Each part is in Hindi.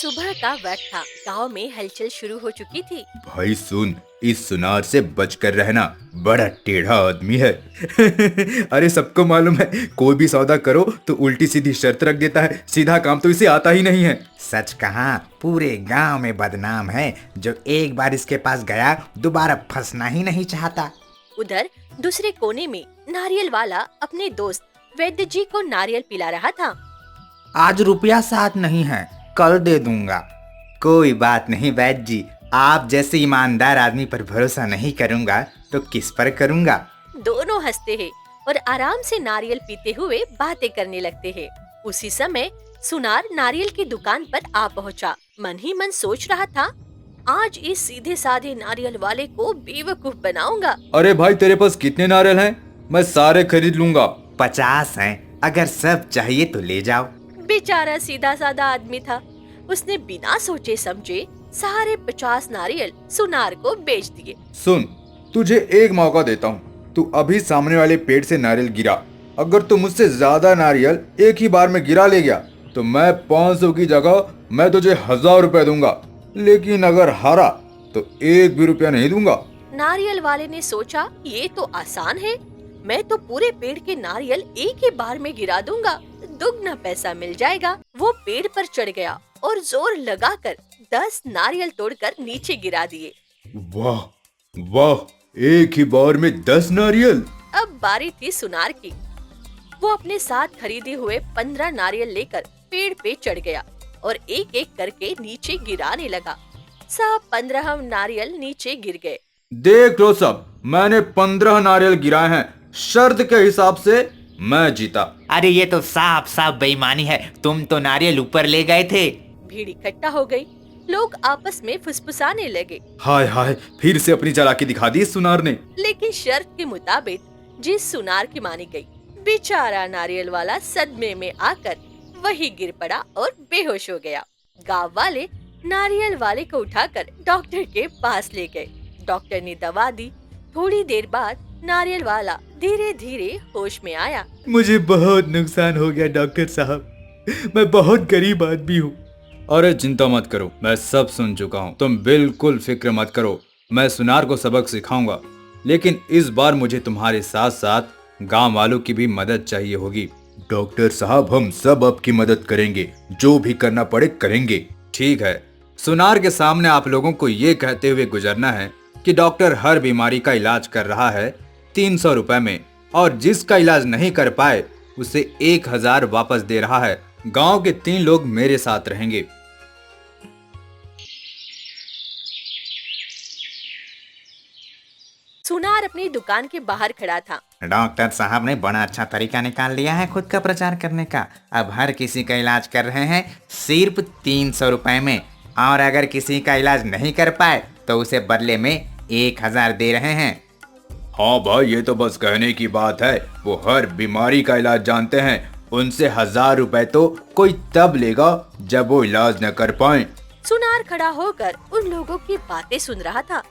सुबह का वक्त था। गांव में हलचल शुरू हो चुकी थी। भाई सुन, इस सुनार से बचकर रहना, बड़ा टेढ़ा आदमी है। अरे सबको मालूम है, कोई भी सौदा करो तो उल्टी सीधी शर्त रख देता है, सीधा काम तो इसे आता ही नहीं है। सच कहा, पूरे गांव में बदनाम है। जो एक बार इसके पास गया दोबारा फंसना ही नहीं चाहता। उधर दूसरे कोने में नारियल वाला अपने दोस्त वैद्य जी को नारियल पिला रहा था। आज रुपया साथ नहीं है, कल दे दूंगा। कोई बात नहीं वैद्य जी, आप जैसे ईमानदार आदमी पर भरोसा नहीं करूंगा तो किस पर करूंगा। दोनों हंसते हैं और आराम से नारियल पीते हुए बातें करने लगते हैं। उसी समय सुनार नारियल की दुकान पर आ पहुंचा। मन ही मन सोच रहा था, आज इस सीधे साधे नारियल वाले को बेवकूफ बनाऊंगा। अरे भाई, तेरे पास कितने नारियल हैं? मैं सारे खरीद लूंगा। 50 हैं, अगर सब चाहिए तो ले जाओ। बेचारा सीधा साधा आदमी था। उसने बिना सोचे समझे सारे 50 नारियल सुनार को बेच दिए। सुन, तुझे एक मौका देता हूँ, तू अभी सामने वाले पेड़ से नारियल गिरा। अगर तू मुझसे ज्यादा नारियल एक ही बार में गिरा ले गया तो मैं 500 की जगह मैं तुझे 1000 रुपए दूंगा, लेकिन अगर हारा तो एक भी रुपया नहीं दूंगा। नारियल वाले ने सोचा, ये तो आसान है, मैं तो पूरे पेड़ के नारियल एक ही बार में गिरा दूंगा, दुगना पैसा मिल जाएगा। वो पेड़ पर चढ़ गया और जोर लगाकर 10 नारियल तोड़कर नीचे गिरा दिए। वाह वाह, एक ही बार में 10 नारियल। अब बारी थी सुनार की। वो अपने साथ खरीदे हुए 15 नारियल लेकर पेड़ पे चढ़ गया और एक एक करके नीचे गिराने लगा। सब 15 नारियल नीचे गिर गए। देख लो सब, मैंने 15 नारियल गिराए हैं, शर्त के हिसाब से मैं जीता। अरे ये तो साफ साफ बेईमानी है, तुम तो नारियल ऊपर ले गए थे। भीड़ इकट्ठा हो गई। लोग आपस में फुसफुसाने लगे। हाय हाय, फिर से अपनी चालाकी दिखा दी इस सुनार ने। लेकिन शर्त के मुताबिक जिस सुनार की मानी गई, बेचारा नारियल वाला सदमे में आकर वही गिर पड़ा और बेहोश हो गया। गांव वाले नारियल वाले को उठाकर डॉक्टर के पास ले गए। डॉक्टर ने दवा दी। थोड़ी देर बाद नारियल वाला धीरे धीरे होश में आया। मुझे बहुत नुकसान हो गया डॉक्टर साहब, मैं बहुत गरीब आदमी हूँ। अरे चिंता मत करो, मैं सब सुन चुका हूँ, तुम बिल्कुल फिक्र मत करो। मैं सुनार को सबक सिखाऊंगा, लेकिन इस बार मुझे तुम्हारे साथ साथ गांव वालों की भी मदद चाहिए होगी। डॉक्टर साहब, हम सब आपकी मदद करेंगे, जो भी करना पड़े करेंगे। ठीक है, सुनार के सामने आप लोगों को ये कहते हुए गुजरना है कि डॉक्टर हर बीमारी का इलाज कर रहा है 300 रुपए में, और जिसका इलाज नहीं कर पाए उसे 1000 वापस दे रहा है। गांव के 3 लोग मेरे साथ रहेंगे। सुनार अपनी दुकान के बाहर खड़ा था। डॉक्टर साहब ने बड़ा अच्छा तरीका निकाल लिया है खुद का प्रचार करने का। अब हर किसी का इलाज कर रहे हैं सिर्फ 300 रुपए में, और अगर किसी का इलाज नहीं कर पाए तो उसे बदले में 1000 दे रहे हैं। हाँ भाई, ये तो बस कहने की बात है, वो हर बीमारी का इलाज जानते हैं। उनसे 1000 रुपए तो कोई तब लेगा जब वो इलाज न कर पाए। सुनार खड़ा होकर उन लोगों की बातें सुन रहा था।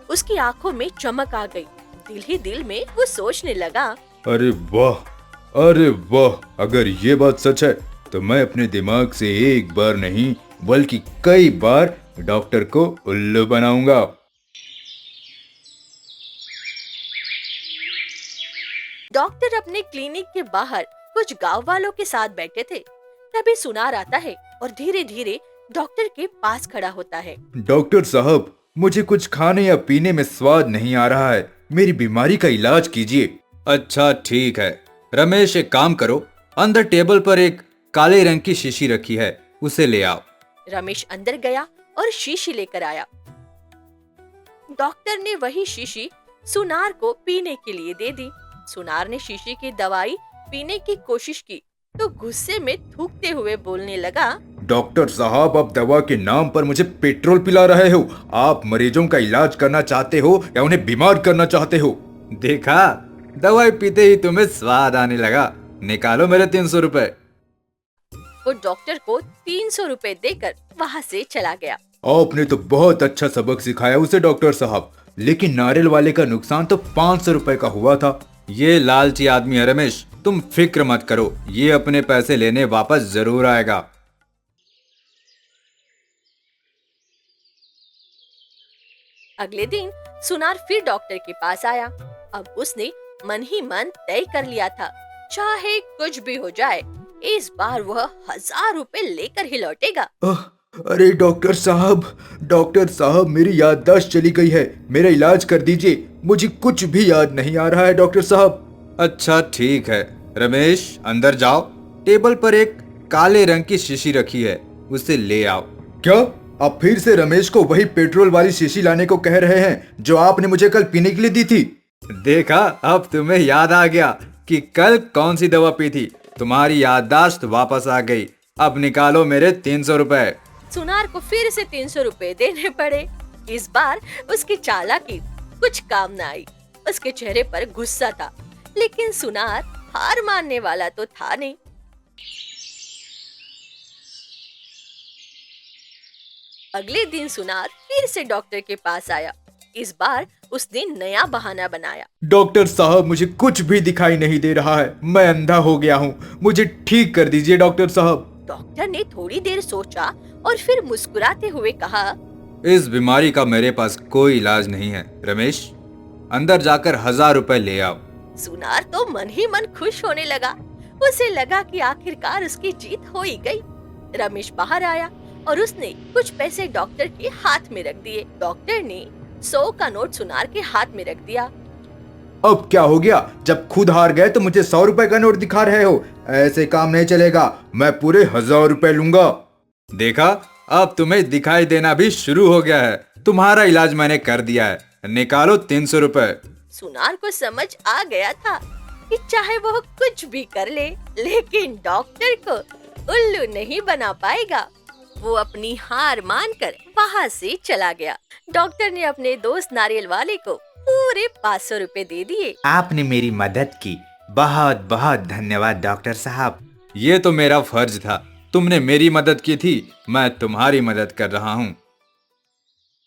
उसकी आंखों में चमक आ गई। दिल ही दिल में वो सोचने लगा, अरे वाह, अरे वाह, अगर ये बात सच है तो मैं अपने दिमाग से एक बार नहीं बल्कि कई बार डॉक्टर को उल्लू बनाऊंगा। डॉक्टर अपने क्लिनिक के बाहर कुछ गांव वालों के साथ बैठे थे। तभी सुनार आता है और धीरे धीरे डॉक्टर के पास खड़ा होता है। डॉक्टर साहब, मुझे कुछ खाने या पीने में स्वाद नहीं आ रहा है, मेरी बीमारी का इलाज कीजिए। अच्छा ठीक है रमेश, एक काम करो, अंदर टेबल पर एक काले रंग की शीशी रखी है, उसे ले आओ। रमेश अंदर गया और शीशी लेकर आया। डॉक्टर ने वही शीशी सुनार को पीने के लिए दे दी। सुनार ने शीशी की दवाई पीने की कोशिश की तो गुस्से में थूकते हुए बोलने लगा, डॉक्टर साहब, आप दवा के नाम पर मुझे पेट्रोल पिला रहे हो। आप मरीजों का इलाज करना चाहते हो या उन्हें बीमार करना चाहते हो? देखा, दवाई पीते ही तुम्हें स्वाद आने लगा। निकालो मेरे 300 रुपए। वो डॉक्टर को 300 रुपए देकर वहाँ से चला गया। आपने तो बहुत अच्छा सबक सिखाया उसे डॉक्टर साहब, लेकिन नारियल वाले का नुकसान तो 500 रुपए का हुआ था। ये लालची आदमी है रमेश, तुम फिक्र मत करो, ये अपने पैसे लेने वापस जरूर आएगा। अगले दिन सुनार फिर डॉक्टर के पास आया। अब उसने मन ही मन तय कर लिया था, चाहे कुछ भी हो जाए, इस बार वह 1000 रुपए लेकर ही लौटेगा। अरे डॉक्टर साहब मेरी याददाश्त चली गई है, मेरा इलाज कर दीजिए, मुझे कुछ भी याद नहीं आ रहा है डॉक्टर साहब। अच्छा ठीक है रमेश, अंदर जाओ, टेबल पर एक काले रंग की शीशी रखी है, उसे ले आओ। क्या आप फिर से रमेश को वही पेट्रोल वाली शीशी लाने को कह रहे हैं जो आपने मुझे कल पीने के लिए दी थी? देखा, अब तुम्हें याद आ गया कि कल कौन सी दवा पी थी। तुम्हारी याददाश्त वापस आ गई। अब निकालो मेरे 300 रुपए। सुनार को फिर से 300 रुपए देने पड़े। इस बार उसकी चालाकी कुछ काम न आई। उसके चेहरे पर गुस्सा था, लेकिन सुनार हार मानने वाला तो था नहीं। अगले दिन सुनार फिर से डॉक्टर के पास आया। इस बार उसने नया बहाना बनाया। डॉक्टर साहब मुझे कुछ भी दिखाई नहीं दे रहा है, मैं अंधा हो गया हूँ, मुझे ठीक कर दीजिए डॉक्टर साहब। डॉक्टर ने थोड़ी देर सोचा और फिर मुस्कुराते हुए कहा, इस बीमारी का मेरे पास कोई इलाज नहीं है रमेश, अंदर जाकर 1000 रुपए ले आओ। सुनार तो मन ही मन खुश होने लगा। उसे लगा कि आखिरकार उसकी जीत हो ही गई। रमेश बाहर आया और उसने कुछ पैसे डॉक्टर के हाथ में रख दिए। डॉक्टर ने 100 का नोट सुनार के हाथ में रख दिया। अब क्या हो गया, जब खुद हार गए तो मुझे 100 रुपए का नोट दिखा रहे हो? ऐसे काम नहीं चलेगा, मैं पूरे 1000 रुपए लूंगा। देखा, अब तुम्हें दिखाई देना भी शुरू हो गया है। तुम्हारा इलाज मैंने कर दिया है, निकालो 300 रुपए। सुनार को समझ आ गया था कि चाहे वो कुछ भी कर ले, लेकिन डॉक्टर को उल्लू नहीं बना पाएगा। वो अपनी हार मानकर वहाँ से चला गया। डॉक्टर ने अपने दोस्त नारियल वाले को पूरे 500 रुपए दे दिए। आपने मेरी मदद की, बहुत बहुत धन्यवाद डॉक्टर साहब। ये तो मेरा फर्ज था, तुमने मेरी मदद की थी, मैं तुम्हारी मदद कर रहा हूँ।